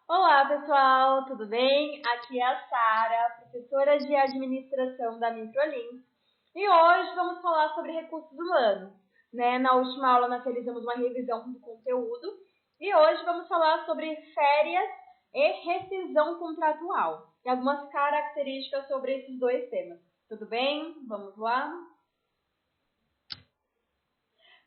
Olá, pessoal, tudo bem? Aqui é a Sara, professora de administração da Microlins, e hoje vamos falar sobre recursos humanos. Na última aula nós realizamos uma revisão do conteúdo e hoje vamos falar sobre férias e rescisão contratual e algumas características sobre esses dois temas. Tudo bem? Vamos lá?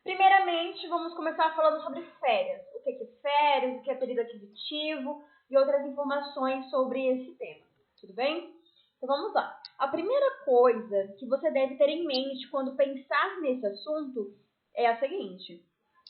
Primeiramente, vamos começar falando sobre férias. O que é férias, o que é período aquisitivo e outras informações sobre esse tema. Tudo bem? Então vamos lá. A primeira coisa que você deve ter em mente quando pensar nesse assunto é a seguinte: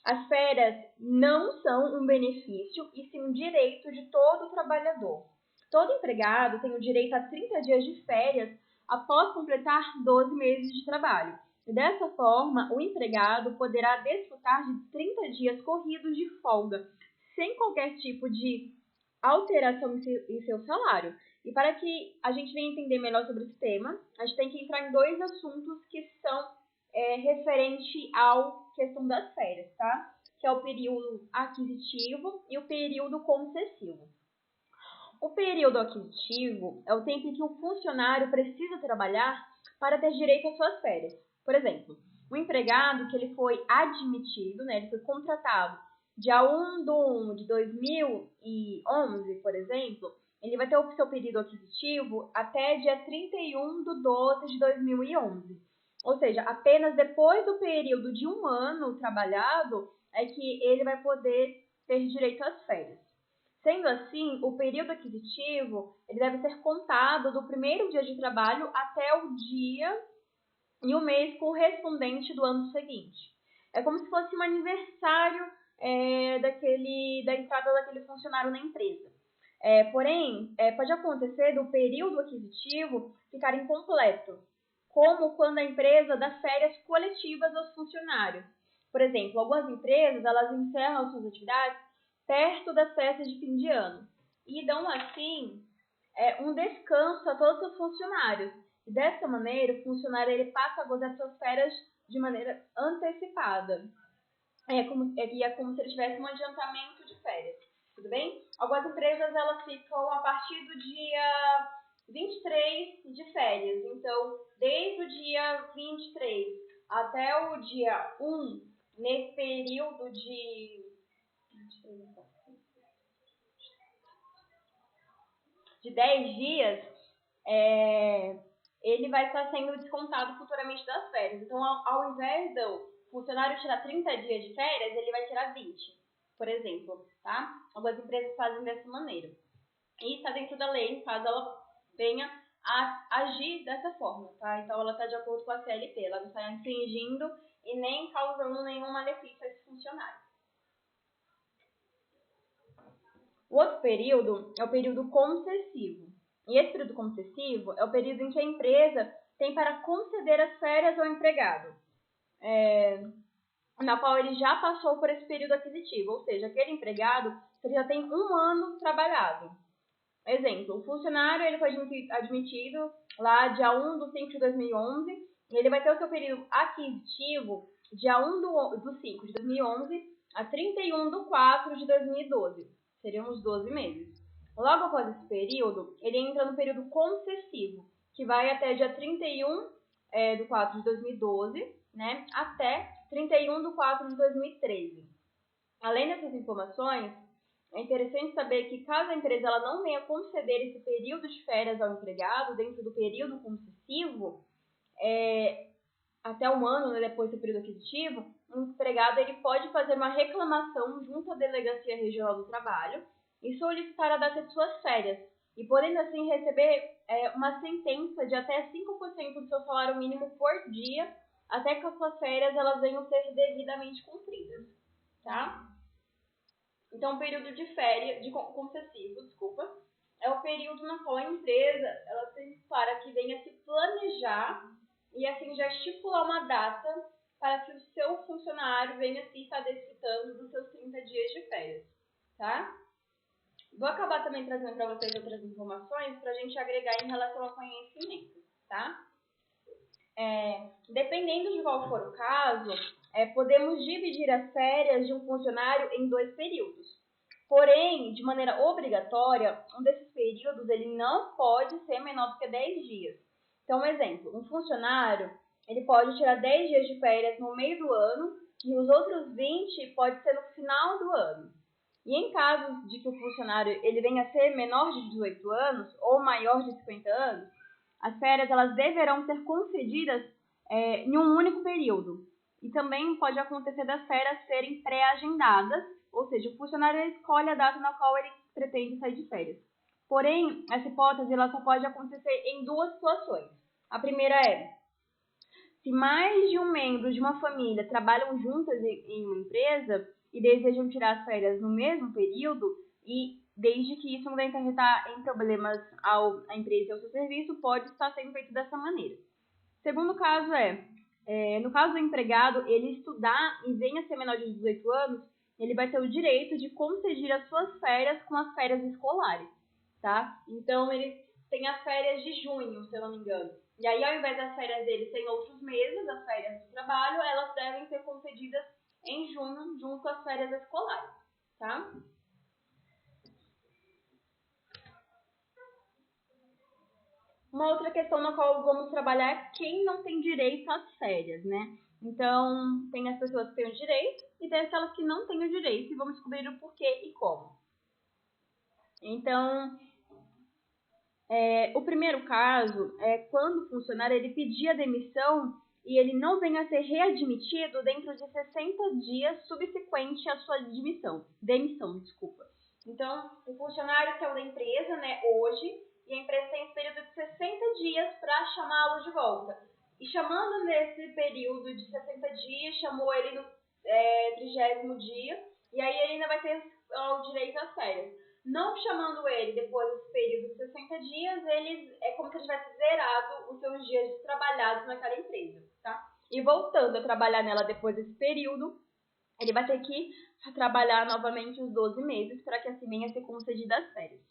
as férias não são um benefício e sim um direito de todo trabalhador. Todo empregado tem o direito a 30 dias de férias após completar 12 meses de trabalho. E dessa forma, o empregado poderá desfrutar de 30 dias corridos de folga, sem qualquer tipo de alteração em seu salário. E para que a gente venha entender melhor sobre esse tema, a gente tem que entrar em dois assuntos que são referente à questão das férias, tá? Que é o período aquisitivo e o período concessivo. O período aquisitivo é o tempo em que o funcionário precisa trabalhar para ter direito às suas férias. Por exemplo, o empregado que ele foi admitido, ele foi contratado dia 1 de 1 de 2011, por exemplo, ele vai ter o seu período aquisitivo até dia 31 de 12 de 2011. Ou seja, apenas depois do período de um ano trabalhado é que ele vai poder ter direito às férias. Sendo assim, o período aquisitivo ele deve ser contado do primeiro dia de trabalho até o dia e o mês correspondente do ano seguinte. É como se fosse um aniversário da entrada daquele funcionário na empresa. Porém, pode acontecer do período aquisitivo ficar incompleto, como quando a empresa dá férias coletivas aos funcionários. Por exemplo, algumas empresas elas encerram suas atividades perto das festas de fim de ano e dão assim um descanso a todos os funcionários. E dessa maneira, o funcionário ele passa a gozar suas férias de maneira antecipada. É como se ele tivesse um adiantamento de férias. Tudo bem? Algumas empresas elas ficam a partir do dia 23 de férias. Então, desde o dia 23 até o dia 1, nesse período de 10 dias, ele vai estar sendo descontado futuramente das férias. Então, ao invés do funcionário tirar 30 dias de férias, ele vai tirar 20, por exemplo, tá? Algumas empresas fazem dessa maneira. E está dentro da lei, caso ela venha a agir dessa forma, tá? Então, ela está de acordo com a CLT, ela não está infringindo e nem causando nenhum malefício a esse funcionário. O outro período é o período concessivo. E esse período concessivo é o período em que a empresa tem para conceder as férias ao empregado, na qual ele já passou por esse período aquisitivo, ou seja, aquele empregado ele já tem um ano trabalhado. Exemplo, o funcionário ele foi admitido lá dia 1 de 5 de 2011, e ele vai ter o seu período aquisitivo dia 1 do 5 de 2011 a 31 de 4 de 2012. Seriam os 12 meses. Logo após esse período, ele entra no período concessivo, que vai até dia 31 de 4 de 2012, até 31 de 4 de 2013. Além dessas informações, é interessante saber que caso a empresa ela não venha conceder esse período de férias ao empregado dentro do período concessivo, até um ano depois do período aquisitivo, o empregado ele pode fazer uma reclamação junto à Delegacia Regional do Trabalho e solicitar a data de suas férias, e podendo assim receber uma sentença de até 5% do seu salário mínimo por dia, até que as suas férias elas venham ser devidamente cumpridas, tá? Então, o período de férias, concessivo, desculpa, é o período na qual a empresa ela tem para que venha se planejar e assim já estipular uma data para que o seu funcionário venha se estar desfrutando dos seus 30 dias de férias, tá? Vou acabar também trazendo para vocês outras informações para a gente agregar em relação ao conhecimento, tá? Dependendo de qual for o caso, podemos dividir as férias de um funcionário em 2 períodos. Porém, de maneira obrigatória, um desses períodos ele não pode ser menor do que 10 dias. Então, um exemplo, um funcionário ele pode tirar 10 dias de férias no meio do ano e os outros 20 pode ser no final do ano. E em caso de que o funcionário ele venha a ser menor de 18 anos ou maior de 50 anos, as férias elas deverão ser concedidas em um único período. E também pode acontecer das férias serem pré-agendadas, ou seja, o funcionário escolhe a data na qual ele pretende sair de férias. Porém, essa hipótese ela só pode acontecer em 2 situações. A primeira é, se mais de um membro de uma família trabalham juntas em uma empresa e desejam tirar as férias no mesmo período, e desde que isso não venha acarretar em problemas à empresa e ao seu serviço, pode estar sendo feito dessa maneira. Segundo caso no caso do empregado, ele estudar e venha a ser menor de 18 anos, ele vai ter o direito de conceder as suas férias com as férias escolares, tá? Então, ele tem as férias de junho, se eu não me engano. E aí, ao invés das férias dele serem outros meses, as férias do trabalho, elas devem ser concedidas em junho, junto com as férias escolares, tá? Uma outra questão na qual vamos trabalhar é quem não tem direito às férias, né? Então, tem as pessoas que têm o direito e tem aquelas que não têm o direito e vamos descobrir o porquê e como. Então, o primeiro caso é quando o funcionário ele pedir a demissão e ele não venha a ser readmitido dentro de 60 dias subsequente à sua demissão. Então, o funcionário que é o da empresa, né, hoje, e a empresa tem esse período de 60 dias para chamá-lo de volta. E chamando nesse período de 60 dias, chamou ele no 30º dia, e aí ele ainda vai ter o direito às férias. Não chamando ele depois desse período de 60 dias, é como se ele tivesse zerado os seus dias trabalhados naquela empresa, tá? E voltando a trabalhar nela depois desse período, ele vai ter que trabalhar novamente os 12 meses para que assim venha a ser concedida as férias.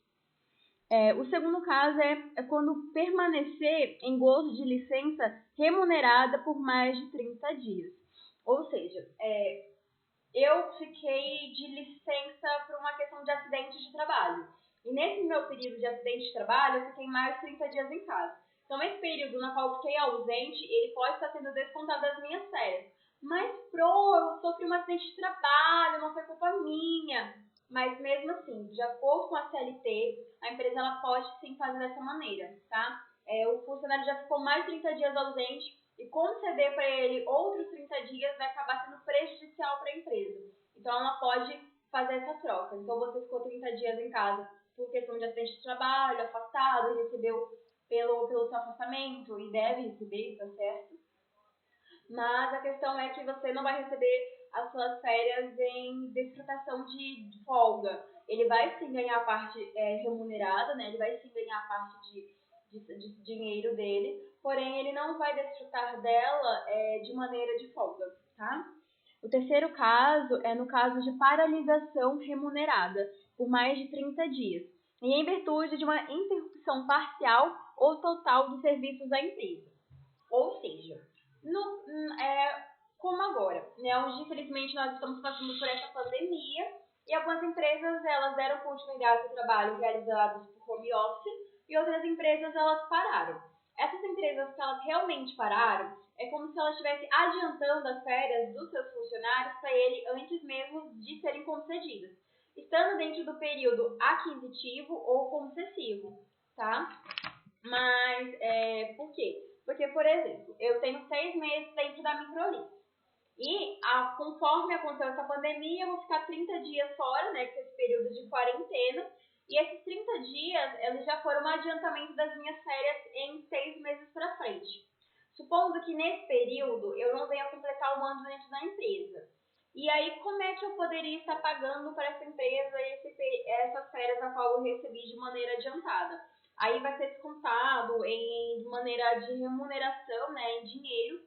O segundo caso é quando permanecer em gozo de licença remunerada por mais de 30 dias. Ou seja, eu fiquei de licença por uma questão de acidente de trabalho. E nesse meu período de acidente de trabalho, eu fiquei mais de 30 dias em casa. Então, esse período na qual eu fiquei ausente, ele pode estar sendo descontado das minhas férias. Mas, eu sofri um acidente de trabalho, não foi culpa minha. Mas, mesmo assim, de acordo com a CLT, a empresa ela pode sim fazer dessa maneira, tá? O funcionário já ficou mais de 30 dias ausente e conceder para ele outros 30 dias vai acabar sendo prejudicial para a empresa. Então, ela pode fazer essa troca. Então, você ficou 30 dias em casa por questão de acidente de trabalho, afastado, recebeu pelo seu afastamento e deve receber, tá certo? Mas a questão é que você não vai receber as suas férias em desfrutação de folga. Ele vai sim ganhar a parte remunerada, né? Ele vai sim ganhar a parte de dinheiro dele, porém ele não vai desfrutar dela de maneira de folga, tá? O terceiro caso é no caso de paralisação remunerada por mais de 30 dias, e em virtude de uma interrupção parcial ou total dos serviços da empresa. Ou seja, como agora, né, onde infelizmente nós estamos passando por essa pandemia e algumas empresas elas deram continuidade ao trabalho realizado por home office e outras empresas elas pararam. Essas empresas que elas realmente pararam, é como se elas estivessem adiantando as férias dos seus funcionários para ele antes mesmo de serem concedidas, estando dentro do período aquisitivo ou concessivo, tá? Mas, por quê? Porque, por exemplo, eu tenho 6 meses dentro da Microlins. E conforme aconteceu essa pandemia, eu vou ficar 30 dias fora, né, com esse período de quarentena. E esses 30 dias, eles já foram um adiantamento das minhas férias em 6 meses para frente. Supondo que nesse período eu não venha completar um ano dentro da empresa. E aí, como é que eu poderia estar pagando para essa empresa essas férias a qual eu recebi de maneira adiantada? Aí vai ser descontado de maneira de remuneração, né, em dinheiro,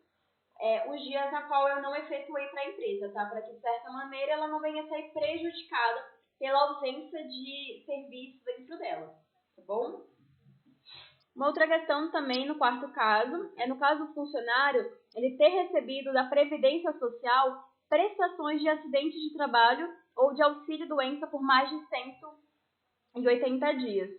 os dias na qual eu não efetuei para a empresa, tá? Para que, de certa maneira, ela não venha a sair prejudicada pela ausência de serviço dentro dela, tá bom? Uma outra questão também no quarto caso é no caso do funcionário ele ter recebido da Previdência Social prestações de acidente de trabalho ou de auxílio-doença por mais de 180 dias.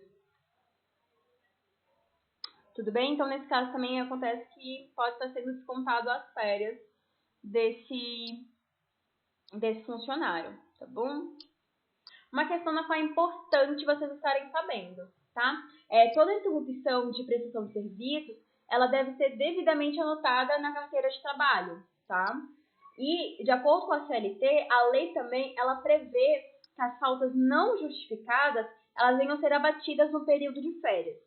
Tudo bem? Então, nesse caso também acontece que pode estar sendo descontado as férias desse funcionário, tá bom? Uma questão na qual é importante vocês estarem sabendo, tá? Toda interrupção de prestação de serviços, ela deve ser devidamente anotada na carteira de trabalho, tá? E, de acordo com a CLT, a lei também, ela prevê que as faltas não justificadas, elas venham a ser abatidas no período de férias.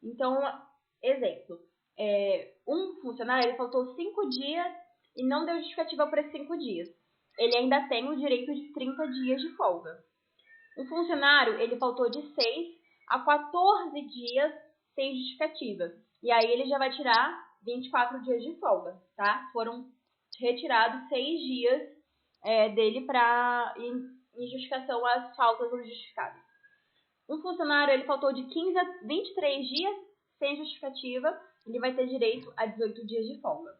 Então, exemplo, um funcionário, ele faltou 5 dias e não deu justificativa por esses 5 dias. Ele ainda tem o direito de 30 dias de folga. Um funcionário, ele faltou de 6 a 14 dias sem justificativa. E aí ele já vai tirar 24 dias de folga, tá? Foram retirados 6 dias dele em justificação às faltas não justificadas. Um funcionário, ele faltou de 15 a 23 dias sem justificativa, ele vai ter direito a 18 dias de folga.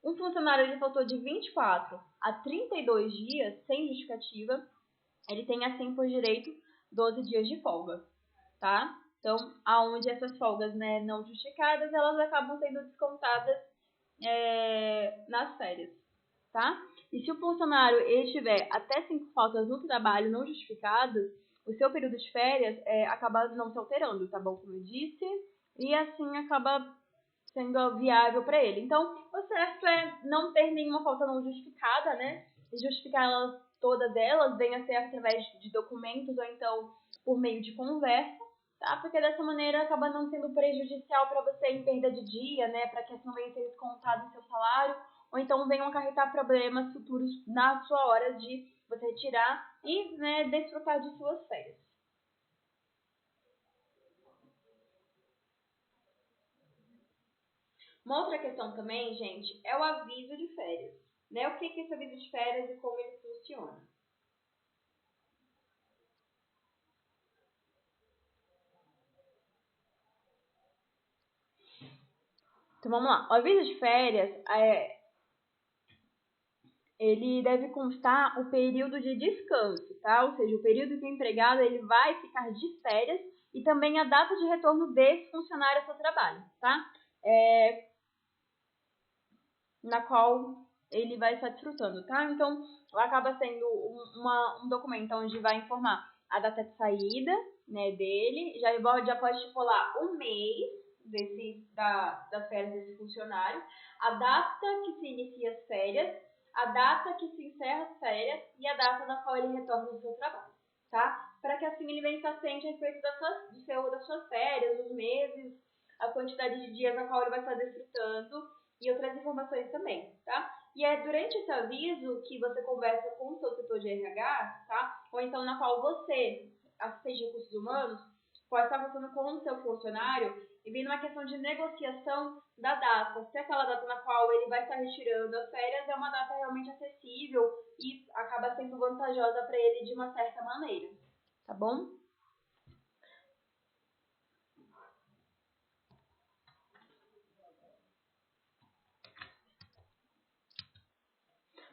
Um funcionário, ele faltou de 24 a 32 dias sem justificativa, ele tem assim por direito 12 dias de folga, tá? Então, aonde essas folgas, né, não justificadas, elas acabam sendo descontadas nas férias, tá? E se o funcionário ele tiver até 5 faltas no trabalho não justificadas, o seu período de férias acaba não se alterando, tá bom? Como eu disse, e assim acaba sendo viável para ele. Então, o certo é não ter nenhuma falta não justificada, né? E justificar elas, todas elas, venha a ser através de documentos ou então por meio de conversa, tá? Porque dessa maneira acaba não sendo prejudicial para você em perda de dia, né? Para que assim não venha a ser descontado em seu salário, ou então venham acarretar problemas futuros na sua hora de você retirar e, né, desfrutar de suas férias. Uma outra questão também, gente, é o aviso de férias. Né? O que é esse aviso de férias e como ele funciona? Então vamos lá. O aviso de férias ele deve constar o período de descanso, tá? Ou seja, o período que o empregado ele vai ficar de férias e também a data de retorno desse funcionário ao seu trabalho, tá? Na qual ele vai estar desfrutando, tá? Então, acaba sendo um documento onde vai informar a data de saída, né, dele, já pode estipular o mês das férias desse funcionário, a data que se inicia as férias, a data que se encerra as férias e a data na qual ele retorna ao seu trabalho, tá? Para que assim ele venha estar ciente a respeito das suas férias, dos meses, a quantidade de dias na qual ele vai estar desfrutando e outras informações também, tá? E é durante esse aviso que você conversa com o seu setor de RH, tá? Ou então na qual você, assistente de recursos humanos, pode estar conversando com o seu funcionário e vendo uma questão de negociação da data. Se aquela data na qual ele vai estar retirando as férias é uma data realmente acessível e acaba sendo vantajosa para ele de uma certa maneira, tá bom?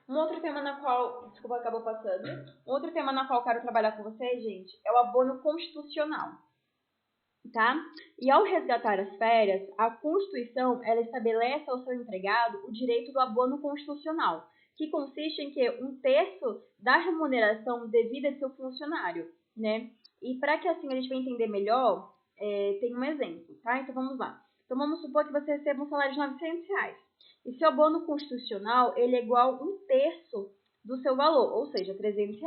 Um outro tema na qual, desculpa, acabou passando. Um outro tema na qual eu quero trabalhar com vocês, gente, é o abono constitucional, tá? E ao resgatar as férias, a Constituição, ela estabelece ao seu empregado o direito do abono constitucional, que consiste em que 1/3 da remuneração devida de seu funcionário, né? E para que assim a gente venha entender melhor, tem um exemplo, tá? Então vamos lá. Então vamos supor que você receba um salário de R$ 900. E seu abono constitucional, ele é igual a 1/3 do seu valor, ou seja, R$ 300.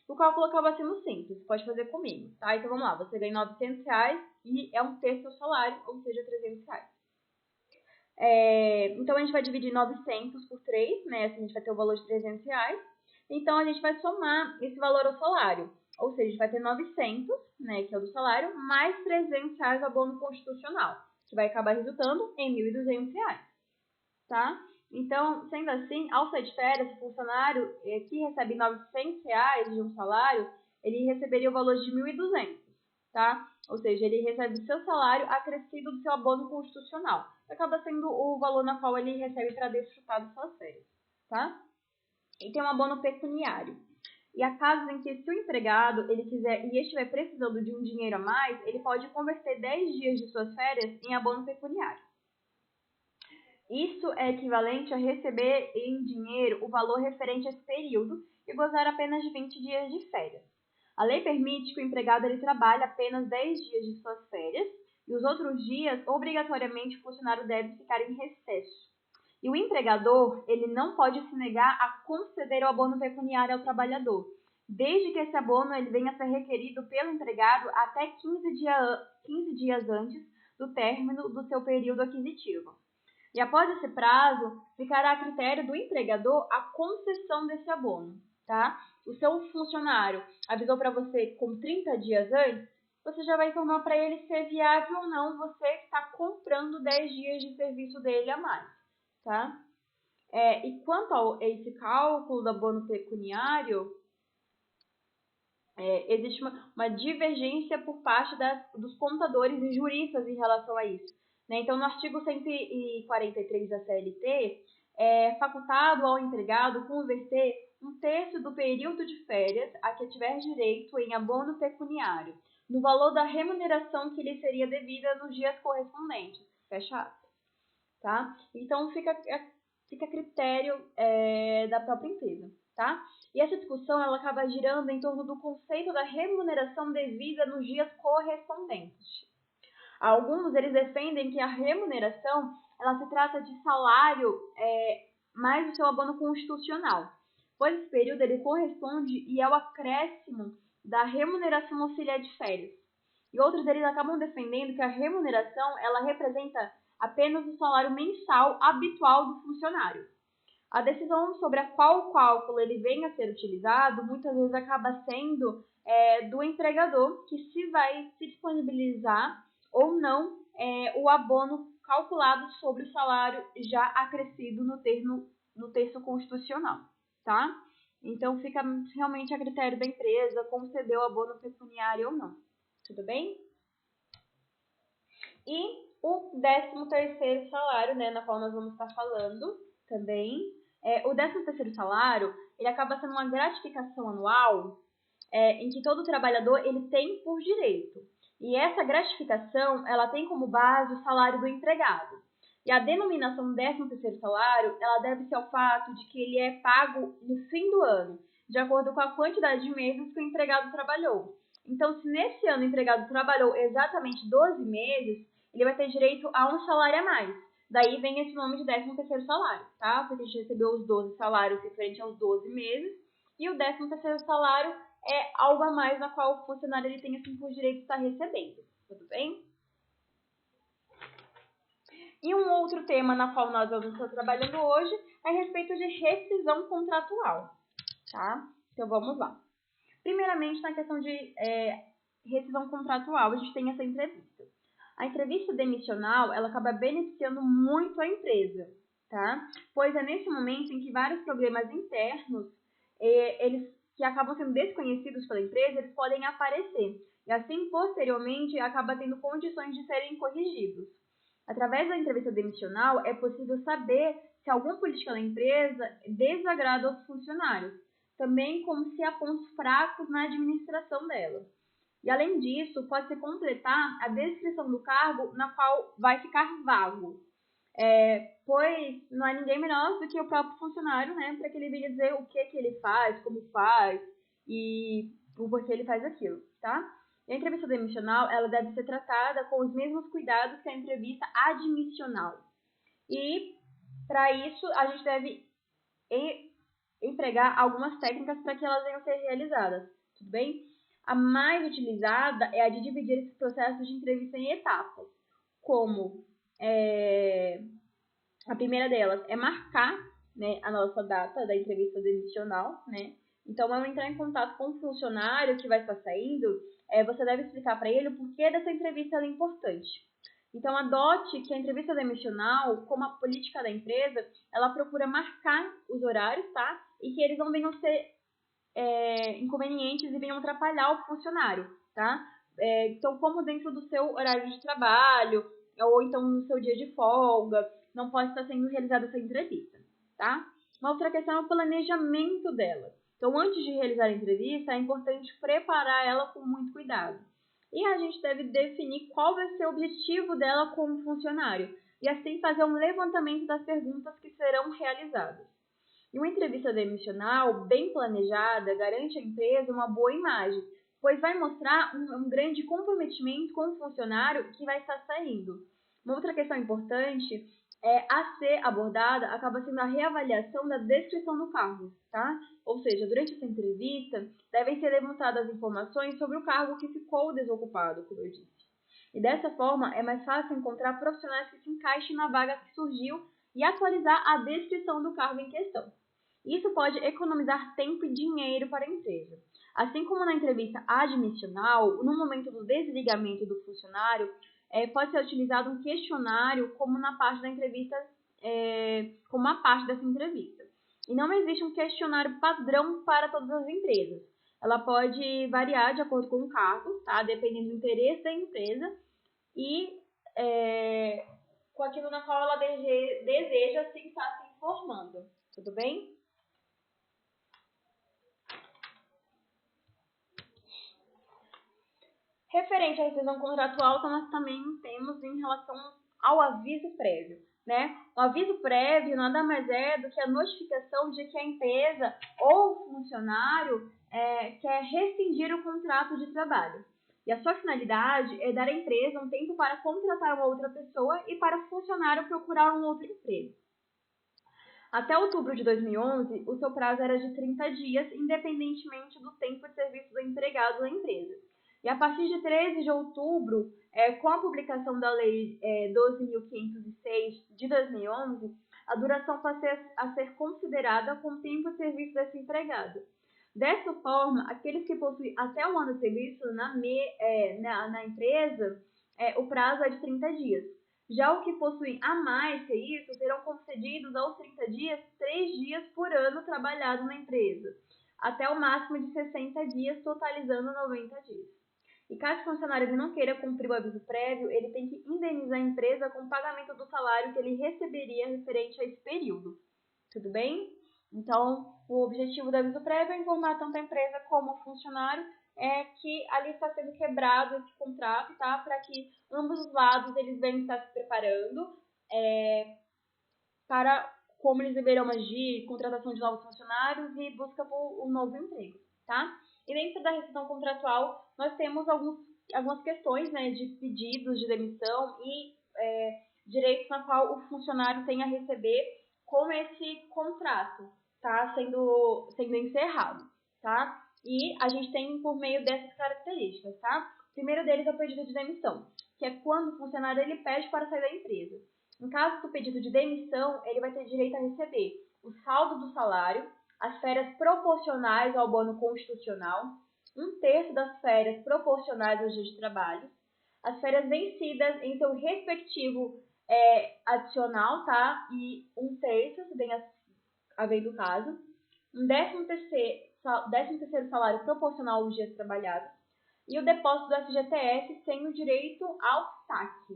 O cálculo acaba sendo simples, pode fazer comigo, tá? Então, vamos lá, você ganha R$ 900 e é 1/3 do seu salário, ou seja, R$ 300. Então, a gente vai dividir 900 por 3, né? Assim, a gente vai ter o valor de R$ 300. Então, a gente vai somar esse valor ao salário. Ou seja, a gente vai ter 900, né, que é o do salário, mais R$ 300 abono constitucional, que vai acabar resultando em R$ 1.200, tá? Então, sendo assim, ao sair de férias, o funcionário que recebe R$ 900 de um salário, ele receberia o valor de 1.200, tá? Ou seja, ele recebe o seu salário acrescido do seu abono constitucional. Acaba sendo o valor na qual ele recebe para desfrutar das suas férias, tá? E tem um abono pecuniário. E há casos em que, se o empregado ele quiser e estiver precisando de um dinheiro a mais, ele pode converter 10 dias de suas férias em abono pecuniário. Isso é equivalente a receber em dinheiro o valor referente a esse período e gozar apenas de 20 dias de férias. A lei permite que o empregado ele trabalhe apenas 10 dias de suas férias e os outros dias, obrigatoriamente, o funcionário deve ficar em recesso. E o empregador ele não pode se negar a conceder o abono pecuniário ao trabalhador, desde que esse abono ele venha a ser requerido pelo empregado até 15 dias antes do término do seu período aquisitivo. E após esse prazo, ficará a critério do empregador a concessão desse abono, tá? O seu funcionário avisou para você com 30 dias antes, você já vai informar para ele se é viável ou não você estar comprando 10 dias de serviço dele a mais, tá? E quanto a esse cálculo do abono pecuniário, existe uma divergência por parte dos contadores e juristas em relação a isso, né? Então, no artigo 143 da CLT, é facultado ao empregado converter 1/3 do período de férias a que tiver direito em abono pecuniário, no valor da remuneração que lhe seria devida nos dias correspondentes. Fecha aspas, tá? Então, fica a critério da própria empresa, tá? E essa discussão ela acaba girando em torno do conceito da remuneração devida nos dias correspondentes. Alguns eles defendem que a remuneração ela se trata de salário mais o seu abono constitucional, pois esse período ele corresponde e é o acréscimo da remuneração auxiliar de férias. E outros eles acabam defendendo que a remuneração ela representa apenas o salário mensal habitual do funcionário. A decisão sobre a qual cálculo ele venha a ser utilizado, muitas vezes acaba sendo do empregador, que se vai se disponibilizar ou não o abono calculado sobre o salário já acrescido no texto constitucional, tá? Então, fica realmente a critério da empresa conceder o abono pecuniário ou não. Tudo bem? E o 13º salário, né, na qual nós vamos estar falando também. O 13º salário, ele acaba sendo uma gratificação anual em que todo trabalhador ele tem por direito. E essa gratificação, ela tem como base o salário do empregado. E a denominação 13º salário, ela deve-se ao fato de que ele é pago no fim do ano, de acordo com a quantidade de meses que o empregado trabalhou. Então, se nesse ano o empregado trabalhou exatamente 12 meses, ele vai ter direito a um salário a mais. Daí vem esse nome de 13º salário, tá? Porque a gente recebeu os 12 salários referente aos 12 meses, e o 13º salário é algo a mais na qual o funcionário ele tem assim por direito de estar recebendo. Tudo bem? E um outro tema na qual nós vamos estar trabalhando hoje é a respeito de rescisão contratual, tá? Então vamos lá. Primeiramente, na questão de rescisão contratual, a gente tem essa entrevista. A entrevista demissional, ela acaba beneficiando muito a empresa, tá? Pois é nesse momento em que vários problemas internos, eles que acabam sendo desconhecidos pela empresa, eles podem aparecer. E assim, posteriormente, acaba tendo condições de serem corrigidos. Através da entrevista demissional, é possível saber se alguma política da empresa desagrada aos funcionários, também como se há pontos fracos na administração dela. E, além disso, pode-se completar a descrição do cargo na qual vai ficar vago, pois não há ninguém melhor do que o próprio funcionário, né, para que ele venha dizer o que ele faz, como faz e o porquê ele faz aquilo, tá? E a entrevista demissional, ela deve ser tratada com os mesmos cuidados que a entrevista admissional. E Para isso, a gente deve empregar algumas técnicas para que elas venham a ser realizadas, tudo bem? A mais utilizada é a de dividir esse processo de entrevista em etapas, como a primeira delas é marcar, né, a nossa data da entrevista demissional, né? Então, ao entrar em contato com o funcionário que vai estar saindo, você deve explicar para ele o porquê dessa entrevista é importante. Então, adote que a entrevista demissional, como a política da empresa, ela procura marcar os horários, tá? E que eles não venham ser inconvenientes e venham atrapalhar o funcionário, tá? Então, como dentro do seu horário de trabalho, ou então no seu dia de folga, não pode estar sendo realizada essa entrevista, tá? Uma outra questão é o planejamento dela. Então, antes de realizar a entrevista, é importante preparar ela com muito cuidado. E a gente deve definir qual vai ser o objetivo dela como funcionário, e assim fazer um levantamento das perguntas que serão realizadas. E uma entrevista demissional bem planejada garante à empresa uma boa imagem, pois vai mostrar um grande comprometimento com o funcionário que vai estar saindo. Uma outra questão importante a ser abordada acaba sendo a reavaliação da descrição do cargo, tá? Ou seja, durante essa entrevista devem ser levantadas informações sobre o cargo que ficou desocupado, como eu disse. E dessa forma é mais fácil encontrar profissionais que se encaixem na vaga que surgiu e atualizar a descrição do cargo em questão. Isso pode economizar tempo e dinheiro para a empresa. Assim como na entrevista admissional, no momento do desligamento do funcionário, pode ser utilizado um questionário como na parte da entrevista, como uma parte dessa entrevista. E não existe um questionário padrão para todas as empresas. Ela pode variar de acordo com o cargo, tá? Dependendo do interesse da empresa e com aquilo na qual ela deseja se estar se informando. Tudo bem? Referente à rescisão contratual, nós também temos em relação ao aviso prévio, né? O aviso prévio nada mais é do que a notificação de que a empresa ou o funcionário quer rescindir o contrato de trabalho. E a sua finalidade é dar à empresa um tempo para contratar uma outra pessoa e para o funcionário procurar um outro emprego. Até outubro de 2011, o seu prazo era de 30 dias, independentemente do tempo de serviço do empregado na empresa. E a partir de 13 de outubro, com a publicação da Lei 12.506 de 2011, a duração passou a ser considerada como tempo de serviço desse empregado. Dessa forma, aqueles que possuem até um ano de serviço na empresa, o prazo é de 30 dias. Já o que possuem a mais que isso, serão concedidos aos 30 dias, 3 dias por ano trabalhado na empresa, até o máximo de 60 dias, totalizando 90 dias. E caso o funcionário não queira cumprir o aviso prévio, ele tem que indenizar a empresa com o pagamento do salário que ele receberia referente a esse período. Tudo bem? Então, o objetivo do aviso prévio é informar tanto a empresa como o funcionário que ali está sendo quebrado esse contrato, tá? Para que ambos os lados eles venham estar se preparando para como eles deverão agir, contratação de novos funcionários e busca por um novo emprego, tá? E dentro da rescisão contratual, nós temos algumas questões, né, de pedidos de demissão e direitos na qual o funcionário tem a receber com esse contrato, tá? Sendo encerrado, tá? E a gente tem por meio dessas características, tá? O primeiro deles é o pedido de demissão, que é quando o funcionário ele pede para sair da empresa. Em caso do pedido de demissão, ele vai ter direito a receber o saldo do salário, as férias proporcionais ao bônus constitucional, 1/3 das férias proporcionais aos dias de trabalho, as férias vencidas em seu respectivo adicional, tá? E 1/3, se bem havendo o caso, um 13º salário proporcional aos dias trabalhados e o depósito do FGTS sem o direito ao saque.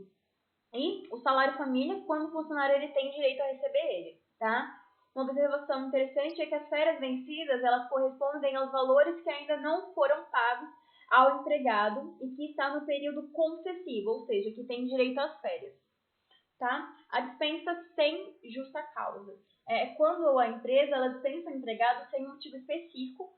E o salário família, quando o funcionário ele tem direito a receber ele, tá? Uma observação interessante é que as férias vencidas, elas correspondem aos valores que ainda não foram pagos ao empregado e que está no período concessivo, ou seja, que tem direito às férias, tá? A dispensa sem justa causa. Quando a empresa ela dispensa o empregado sem motivo específico,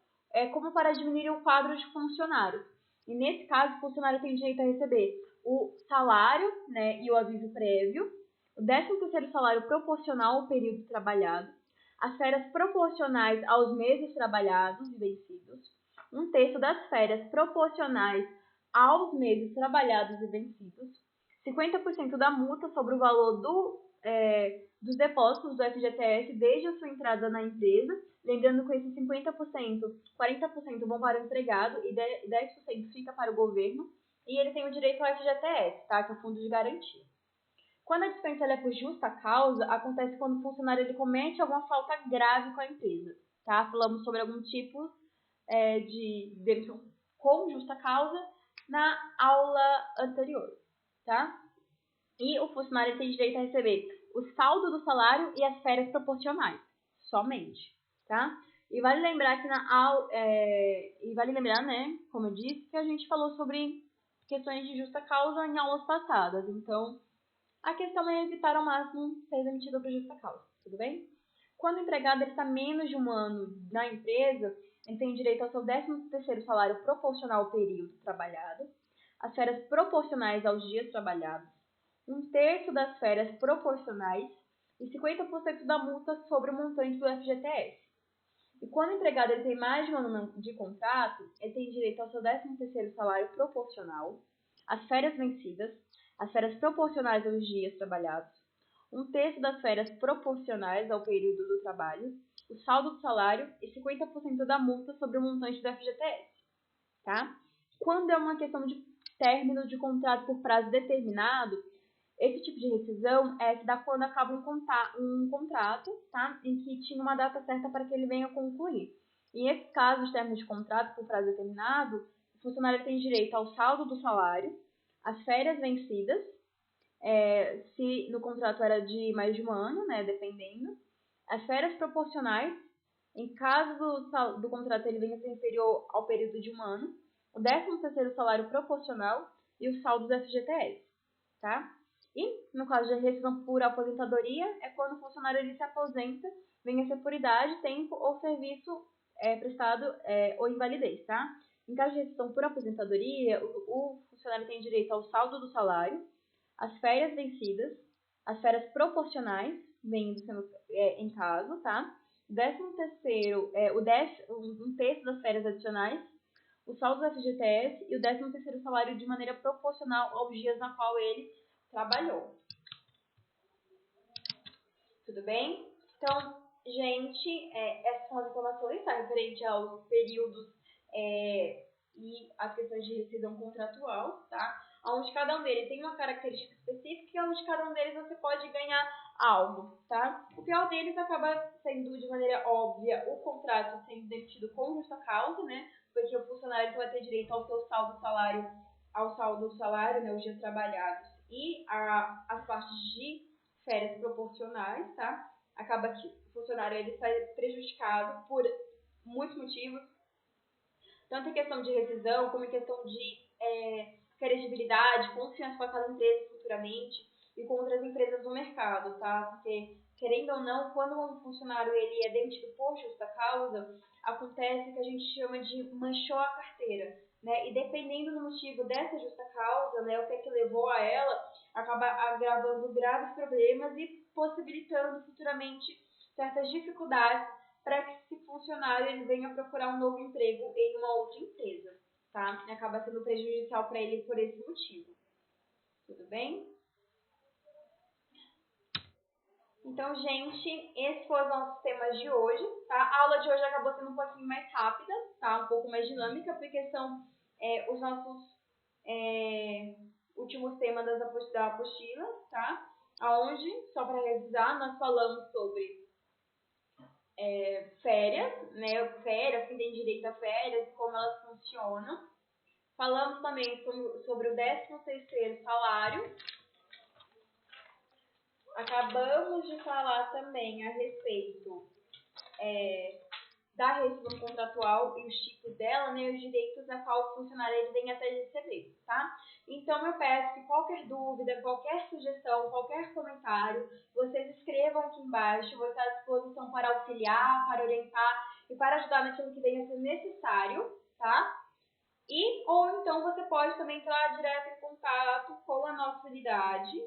como para diminuir o quadro de funcionários. E nesse caso, o funcionário tem direito a receber o salário, né, e o aviso prévio, o 13º salário proporcional ao período trabalhado, as férias proporcionais aos meses trabalhados e vencidos, 1/3 das férias proporcionais aos meses trabalhados e vencidos, 50% da multa sobre o valor dos depósitos do FGTS desde a sua entrada na empresa, lembrando que esses 50%, 40% vão para o empregado e 10% fica para o governo, e ele tem o direito ao FGTS, tá? Que é o Fundo de Garantia. Quando a dispensa é por justa causa, acontece quando o funcionário ele comete alguma falta grave com a empresa, tá? Falamos sobre algum tipo de demissão com justa causa na aula anterior, tá? E o funcionário tem direito a receber o saldo do salário e as férias proporcionais, somente, tá? E vale lembrar que né, como eu disse, que a gente falou sobre questões de justa causa em aulas passadas. Então, a questão é evitar ao máximo ser demitido por justa causa, tudo bem? Quando o empregado está menos de um ano na empresa, ele tem direito ao seu 13º salário proporcional ao período trabalhado, as férias proporcionais aos dias trabalhados, 1/3 das férias proporcionais e 50% da multa sobre o montante do FGTS. E quando o empregado ele tem mais de um ano de contrato, ele tem direito ao seu 13º salário proporcional, as férias vencidas, as férias proporcionais aos dias trabalhados, 1/3 das férias proporcionais ao período do trabalho, o saldo do salário e 50% da multa sobre o montante do FGTS, tá? Quando é uma questão de término de contrato por prazo determinado, esse tipo de rescisão se dá quando acaba um contrato, tá? Em que tinha uma data certa para que ele venha concluir. E em esses casos de término de contrato por prazo determinado, o funcionário tem direito ao saldo do salário, as férias vencidas, se no contrato era de mais de um ano, né, dependendo, as férias proporcionais, em caso do contrato ele venha a ser inferior ao período de um ano, o 13º salário proporcional e o saldo do FGTS, tá? E, no caso de rescisão por aposentadoria, é quando o funcionário ele se aposenta, venha a ser por idade, tempo ou serviço prestado ou invalidez, tá? Em caso de rescisão por aposentadoria, o funcionário tem direito ao saldo do salário, as férias vencidas, as férias proporcionais, em caso, tá? 13º, 1/3 das férias adicionais, o saldo do FGTS e o 13º salário de maneira proporcional aos dias na qual ele trabalhou. Tudo bem? Então, gente, essas são as informações, tá? Referente aos períodos e as questões de rescisão contratual, tá? Onde cada um deles tem uma característica específica e onde cada um deles você pode ganhar algo, tá? O pior deles acaba sendo, de maneira óbvia, o contrato sendo demitido com justa causa, né? Porque o funcionário vai ter direito ao seu saldo do salário, né? Os dias trabalhados e as partes de férias proporcionais, tá? Acaba que o funcionário ele sai prejudicado por muitos motivos, tanto em questão de rescisão, como em questão de credibilidade, confiança com aquela empresa futuramente e com outras empresas do mercado, tá? Porque, querendo ou não, quando um funcionário ele é demitido por justa causa, acontece o que a gente chama de manchou a carteira, né? E dependendo do motivo dessa justa causa, né, o que é que levou a ela, acaba agravando graves problemas e possibilitando futuramente certas dificuldades para que esse funcionário ele venha procurar um novo emprego em uma outra empresa, tá? E acaba sendo prejudicial para ele por esse motivo. Tudo bem? Então, gente, esses foram os nossos temas de hoje, tá? A aula de hoje acabou sendo um pouquinho mais rápida, tá? Um pouco mais dinâmica, porque são os nossos últimos temas da apostila, tá? Aonde, só para revisar, nós falamos sobre férias, né? Férias, quem tem direito a férias, como elas funcionam. Falamos também sobre o 13º salário. Acabamos de falar também a respeito da rescisão contratual e os tipos dela, né, os direitos a qual o funcionário ele vem até receber, tá? Então, eu peço que qualquer dúvida, qualquer sugestão, qualquer comentário, vocês escrevam aqui embaixo, vou estar à disposição para auxiliar, para orientar e para ajudar naquilo que venha a ser necessário, tá? Ou então você pode também entrar direto em contato com a nossa unidade,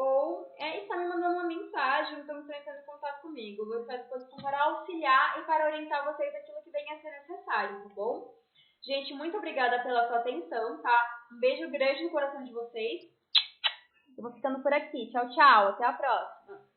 ou está me mandando uma mensagem, então entrando em contato comigo. Eu vou estar à disposição para auxiliar e para orientar vocês naquilo que venha a ser necessário, tá bom? Gente, muito obrigada pela sua atenção, tá? Um beijo grande no coração de vocês. Eu vou ficando por aqui. Tchau, tchau. Até a próxima.